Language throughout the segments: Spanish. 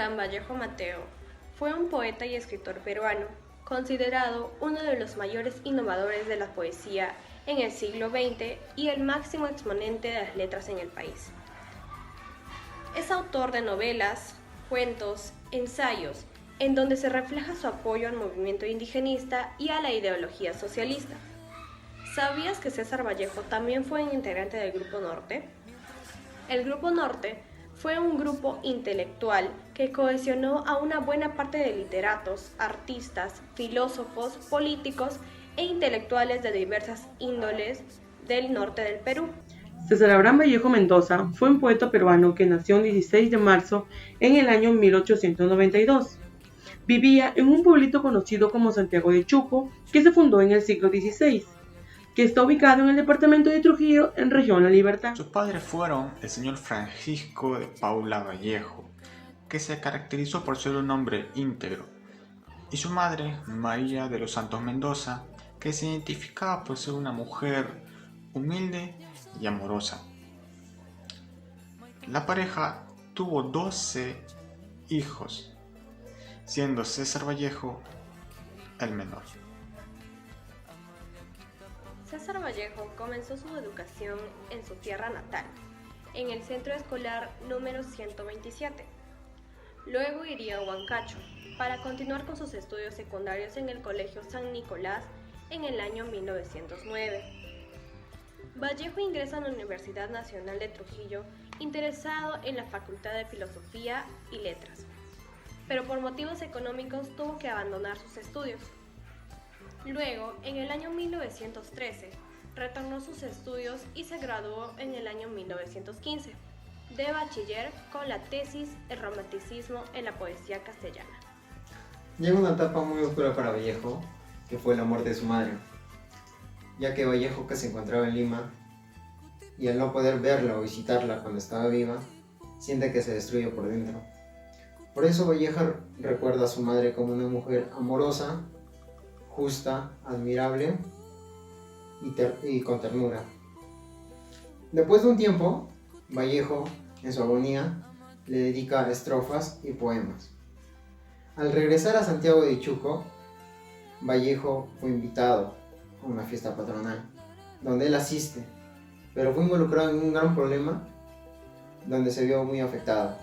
Abraham Vallejo Mateo fue un poeta y escritor peruano, considerado uno de los mayores innovadores de la poesía en el siglo XX y el máximo exponente de las letras en el país. Es autor de novelas, cuentos, ensayos, en donde se refleja su apoyo al movimiento indigenista y a la ideología socialista. ¿Sabías que César Vallejo también fue un integrante del Grupo Norte? El Grupo Norte fue un grupo intelectual que cohesionó a una buena parte de literatos, artistas, filósofos, políticos e intelectuales de diversas índoles del norte del Perú. César Abraham Vallejo Mendoza fue un poeta peruano que nació el 16 de marzo en el año 1892. Vivía en un pueblito conocido como Santiago de Chuco, que se fundó en el siglo XVI, que está ubicado en el departamento de Trujillo, en región La Libertad. Sus padres fueron el señor Francisco de Paula Vallejo, que se caracterizó por ser un hombre íntegro, y su madre, María de los Santos Mendoza, que se identificaba por ser una mujer humilde y amorosa. La pareja tuvo 12 hijos, siendo César Vallejo el menor. César Vallejo comenzó su educación en su tierra natal, en el centro escolar número 127. Luego iría a Huancacho para continuar con sus estudios secundarios en el Colegio San Nicolás en el año 1909. Vallejo ingresa en la Universidad Nacional de Trujillo interesado en la Facultad de Filosofía y Letras, pero por motivos económicos tuvo que abandonar sus estudios. Luego, en el año 1913, retornó sus estudios y se graduó en el año 1915 de bachiller con la tesis El romanticismo en la poesía castellana. Llega una etapa muy oscura para Vallejo, que fue la muerte de su madre, ya que Vallejo, que se encontraba en Lima, y al no poder verla o visitarla cuando estaba viva, siente que se destruye por dentro. Por eso Vallejo recuerda a su madre como una mujer amorosa, justa, admirable y con ternura. Después de un tiempo, Vallejo, en su agonía, le dedica estrofas y poemas. Al regresar a Santiago de Chuco, Vallejo fue invitado a una fiesta patronal, donde él asiste, pero fue involucrado en un gran problema donde se vio muy afectado,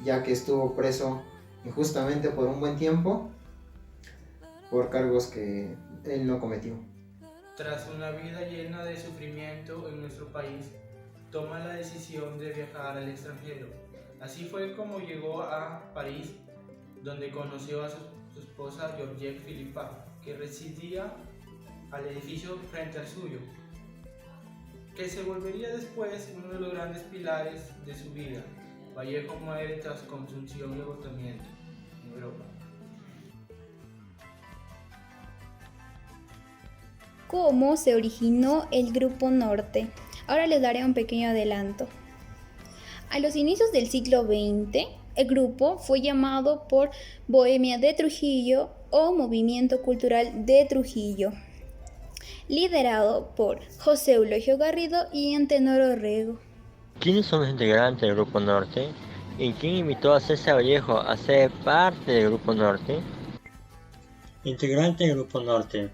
ya que estuvo preso injustamente por un buen tiempo por cargos que él no cometió. Tras una vida llena de sufrimiento en nuestro país, toma la decisión de viajar al extranjero. Así fue como llegó a París, donde conoció a su esposa Georgette Philippa, que residía al edificio frente al suyo, que se volvería después uno de los grandes pilares de su vida. Vallejo muere tras consunción y agotamiento en Europa. ¿Cómo se originó el Grupo Norte? Ahora les daré un pequeño adelanto. A los inicios del siglo XX, el grupo fue llamado por Bohemia de Trujillo o Movimiento Cultural de Trujillo, liderado por José Eulogio Garrido y Antenor Orrego. ¿Quiénes son los integrantes del Grupo Norte? ¿Y quién invitó a César Vallejo a ser parte del Grupo Norte? Integrante del Grupo Norte.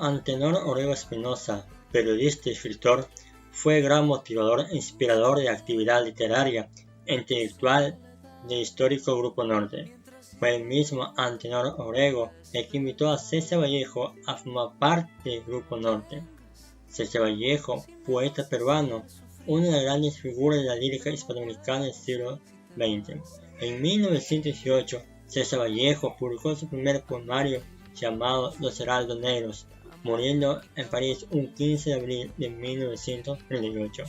Antenor Orrego Espinosa, periodista y escritor, fue gran motivador e inspirador de la actividad literaria e intelectual del histórico Grupo Norte. Fue el mismo Antenor Orrego el que invitó a César Vallejo a formar parte del Grupo Norte. César Vallejo, poeta peruano, una de las grandes figuras de la lírica hispanoamericana del siglo XX. En 1918, César Vallejo publicó su primer poemario llamado Los Heraldos Negros, muriendo en París un 15 de abril de 1938.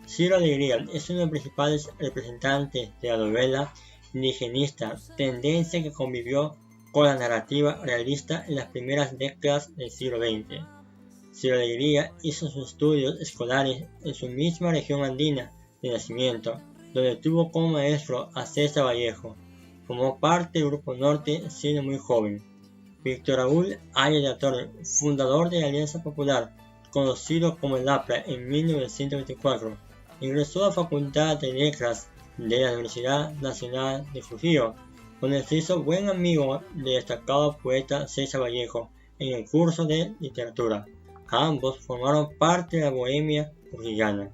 Ciro Alegría es uno de los principales representantes de la novela indigenista, tendencia que convivió con la narrativa realista en las primeras décadas del siglo XX. Ciro Alegría hizo sus estudios escolares en su misma región andina de nacimiento, donde tuvo como maestro a César Vallejo. Formó parte del Grupo Norte siendo muy joven. Víctor Raúl Arias de la Torre, fundador de la Alianza Popular, conocido como el APRA en 1924, ingresó a la Facultad de Letras de la Universidad Nacional de Trujillo, donde se hizo buen amigo del destacado poeta César Vallejo en el curso de literatura. Ambos formaron parte de la bohemia trujillana.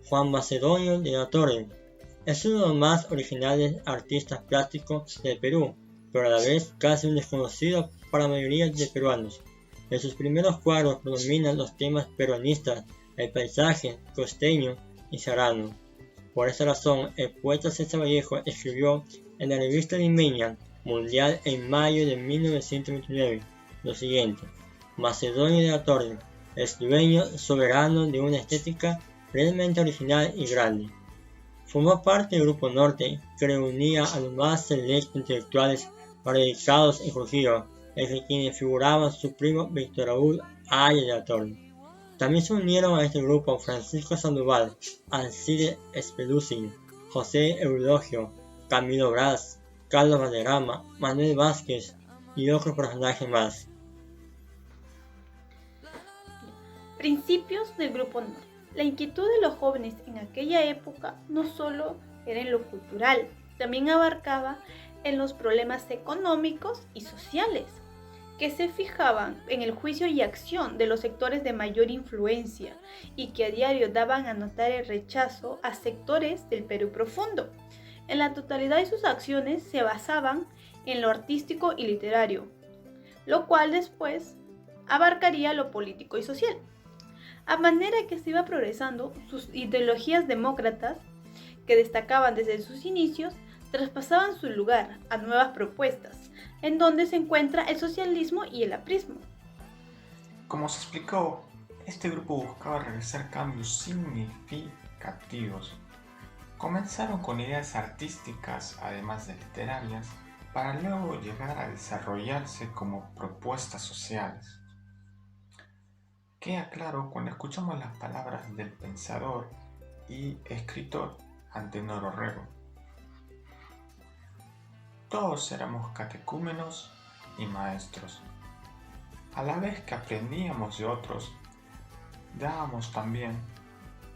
Juan Macedonio de la Torre es uno de los más originales artistas plásticos del Perú, pero a la vez casi un desconocido para la mayoría de peruanos. En sus primeros cuadros predominan los temas peruanistas, el paisaje costeño y serrano. Por esa razón, el poeta César Vallejo escribió en la revista limeña Mundial en mayo de 1929 lo siguiente: Macedonio de la Torre es dueño soberano de una estética realmente original y grande. Formó parte del Grupo Norte, que reunía a los más selectos intelectuales radicados en Trujillo, entre quienes figuraban su primo Víctor Raúl Ayala de la Torre. También se unieron a este grupo Francisco Sandoval, Alcide Espeluzzi, José Eulogio, Camilo Braz, Carlos Valderrama, Manuel Vázquez y otros personajes más. Principios del Grupo Norte. La inquietud de los jóvenes en aquella época no solo era en lo cultural, también abarcaba en los problemas económicos y sociales, que se fijaban en el juicio y acción de los sectores de mayor influencia y que a diario daban a notar el rechazo a sectores del Perú profundo. En la totalidad de sus acciones se basaban en lo artístico y literario, lo cual después abarcaría lo político y social. A manera que se iba progresando, sus ideologías demócratas, que destacaban desde sus inicios, traspasaban su lugar a nuevas propuestas, en donde se encuentra el socialismo y el aprismo. Como se explicó, este grupo buscaba realizar cambios significativos. Comenzaron con ideas artísticas, además de literarias, para luego llegar a desarrollarse como propuestas sociales. Queda claro cuando escuchamos las palabras del pensador y escritor Antenor Orrego. Todos éramos catecúmenos y maestros. A la vez que aprendíamos de otros, dábamos también,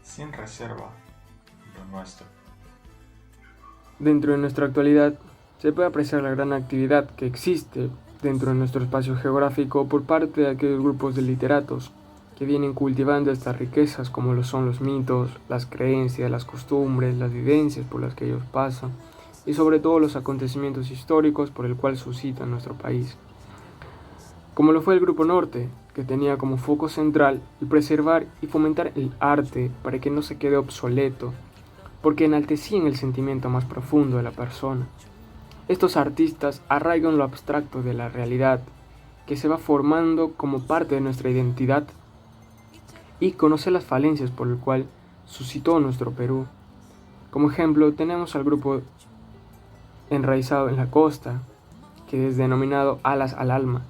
sin reserva, lo nuestro. Dentro de nuestra actualidad, se puede apreciar la gran actividad que existe dentro de nuestro espacio geográfico por parte de aquellos grupos de literatos que vienen cultivando estas riquezas como lo son los mitos, las creencias, las costumbres, las vivencias por las que ellos pasan y sobre todo los acontecimientos históricos por el cual suscita nuestro país. Como lo fue el Grupo Norte, que tenía como foco central el preservar y fomentar el arte para que no se quede obsoleto, porque enaltecían el sentimiento más profundo de la persona. Estos artistas arraigan lo abstracto de la realidad, que se va formando como parte de nuestra identidad, y conocer las falencias por el cual suscitó nuestro Perú. Como ejemplo, tenemos al grupo enraizado en la costa, que es denominado Alas al Alma,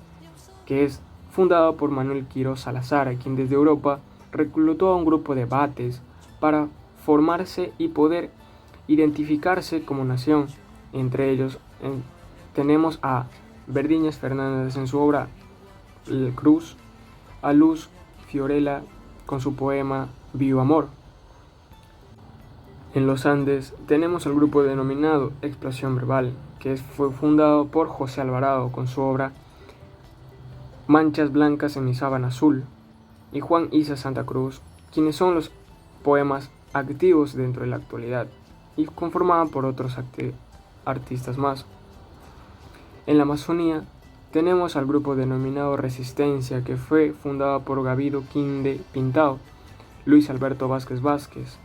que es fundado por Manuel Quirós Salazar, quien desde Europa reclutó a un grupo de bates para formarse y poder identificarse como nación. Entre ellos tenemos a Verdiñas Fernández en su obra El Cruz, a Luz Fiorella con su poema Vivo Amor. En los Andes tenemos al grupo denominado Explosión Verbal, que fue fundado por José Alvarado con su obra Manchas Blancas en mi sábana azul, y Juan Isa Santa Cruz, quienes son los poemas activos dentro de la actualidad y conformaban por otros artistas más. En la Amazonía tenemos al grupo denominado Resistencia, que fue fundado por Gavido Quinde Pintado, Luis Alberto Vázquez Vázquez,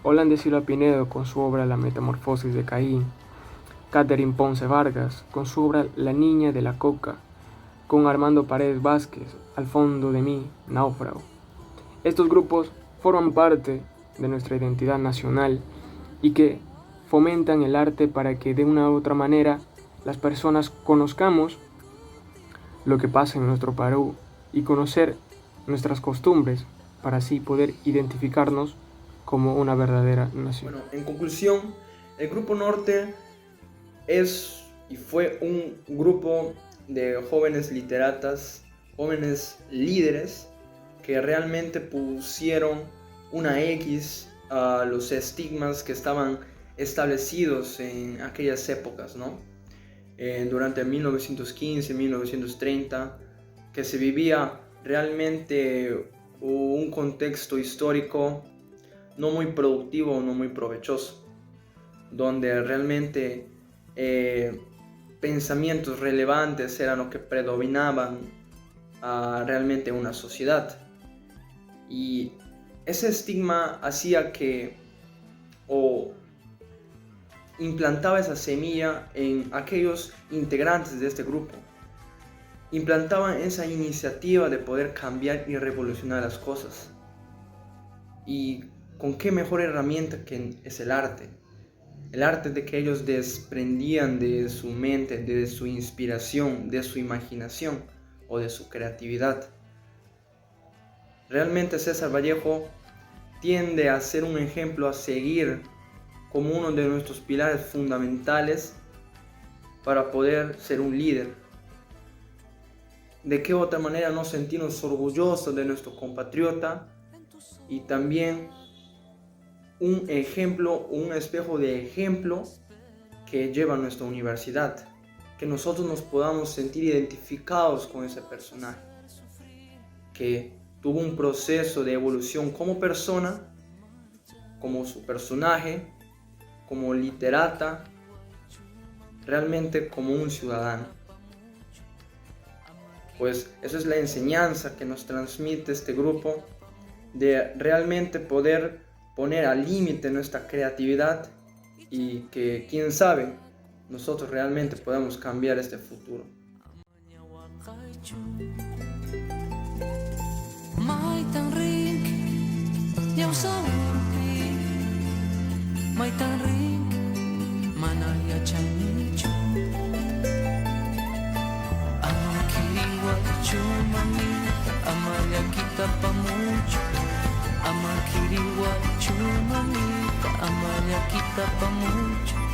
Holanda Silva Pinedo con su obra La Metamorfosis de Caín, Catherine Ponce Vargas con su obra La Niña de la Coca, con Armando Paredes Vázquez, Al fondo de mí, Náufrago. Estos grupos forman parte de nuestra identidad nacional y que fomentan el arte para que de una u otra manera las personas conozcamos lo que pasa en nuestro Perú y conocer nuestras costumbres para así poder identificarnos como una verdadera nación. Bueno, en conclusión, el Grupo Norte es y fue un grupo de jóvenes literatas, jóvenes líderes que realmente pusieron una X a los estigmas que estaban establecidos en aquellas épocas, ¿no? Durante 1915, 1930, que se vivía realmente un contexto histórico no muy productivo, no muy provechoso, donde realmente pensamientos relevantes eran lo que predominaban a realmente una sociedad. Y ese estigma hacía que, o implantaba esa semilla en aquellos integrantes de este grupo. Implantaban esa iniciativa de poder cambiar y revolucionar las cosas. Y con qué mejor herramienta que es el arte. El arte de que ellos desprendían de su mente, de su inspiración, de su imaginación o de su creatividad. Realmente César Vallejo tiende a ser un ejemplo a seguir como uno de nuestros pilares fundamentales para poder ser un líder. ¿De qué otra manera no sentirnos orgullosos de nuestro compatriota? Y también un ejemplo, un espejo de ejemplo que lleva a nuestra universidad. Que nosotros nos podamos sentir identificados con ese personaje. Que tuvo un proceso de evolución como persona, como su personaje, como literata, realmente como un ciudadano. Pues esa es la enseñanza que nos transmite este grupo, de realmente poder poner al límite nuestra creatividad y que, quién sabe, nosotros realmente podamos cambiar este futuro. Amalia kita pamucho, amakiriwa chumami, amalia kita pamucho.